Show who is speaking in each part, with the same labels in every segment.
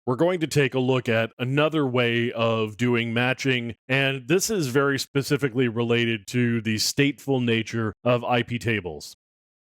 Speaker 1: we're going to take a look at another way of doing matching, and this is very specifically related to the stateful nature of IP tables.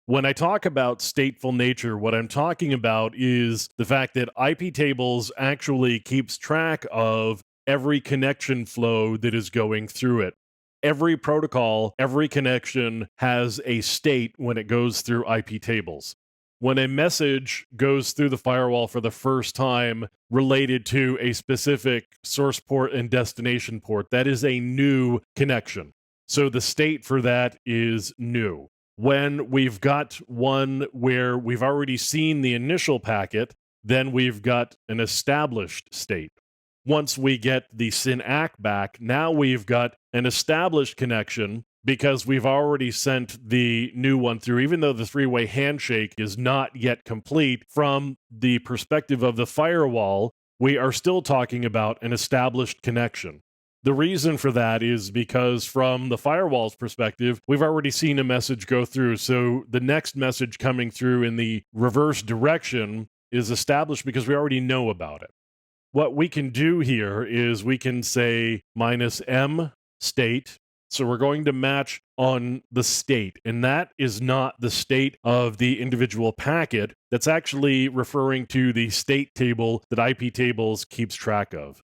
Speaker 1: When I talk about stateful nature, what I'm talking about is the fact that IP tables actually keeps track of every connection flow that is going through it. Every protocol, every connection has a state when it goes through IP tables. When a message goes through the firewall for the first time related to a specific source port and destination port, that is a new connection. So the state for that is new. When we've got one where we've already seen the initial packet, then we've got an established state. Once we get the SYN-ACK back, now we've got an established connection because we've already sent the new one through, even though the three-way handshake is not yet complete. From the perspective of the firewall, we are still talking about an established connection. The reason for that is because from the firewall's perspective, we've already seen a message go through. So the next message coming through in the reverse direction is established because we already know about it. What we can do here is we can say -m state. So we're going to match on the state, and that is not the state of the individual packet. That's actually referring to the state table that IP tables keeps track of.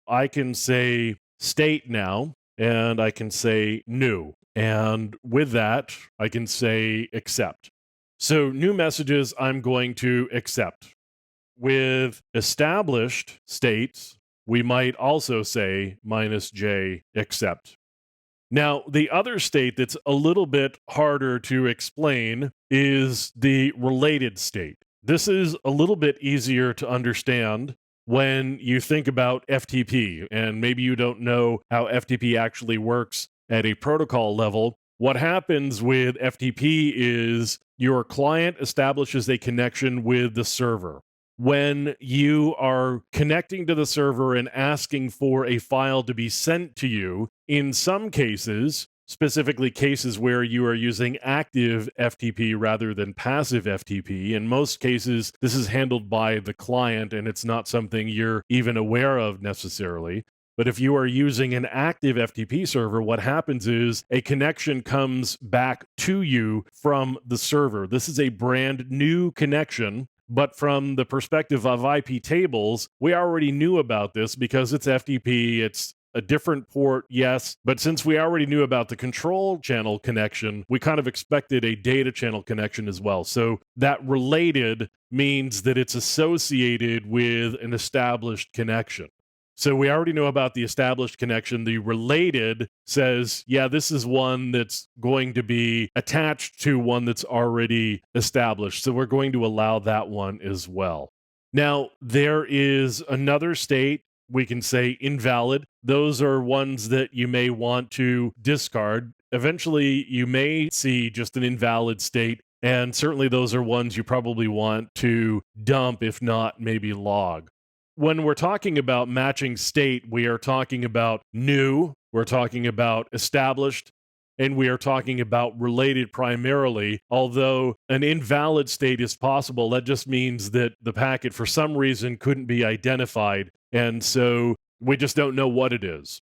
Speaker 1: I can say state now, and I can say new. And with that, I can say accept. So new messages, I'm going to accept. With established states, we might also say -j accept. Now, the other state that's a little bit harder to explain is the related state. This is a little bit easier to understand when you think about FTP, and maybe you don't know how FTP actually works at a protocol level. What happens with FTP is your client establishes a connection with the server. When you are connecting to the server and asking for a file to be sent to you, in some cases, specifically cases where you are using active FTP rather than passive FTP, in most cases, this is handled by the client and it's not something you're even aware of necessarily. But if you are using an active FTP server, what happens is a connection comes back to you from the server. This is a brand new connection. But from the perspective of IP tables, we already knew about this because it's FTP, it's a different port, yes. But since we already knew about the control channel connection, we kind of expected a data channel connection as well. So that related means that it's associated with an established connection. So we already know about the established connection. The related says, yeah, this is one that's going to be attached to one that's already established. So we're going to allow that one as well. Now, there is another state. We can say invalid. Those are ones that you may want to discard. Eventually, you may see just an invalid state. And certainly those are ones you probably want to dump, if not maybe log. When we're talking about matching state, we are talking about new, we're talking about established, and we are talking about related primarily. Although an invalid state is possible, that just means that the packet for some reason couldn't be identified, and so we just don't know what it is.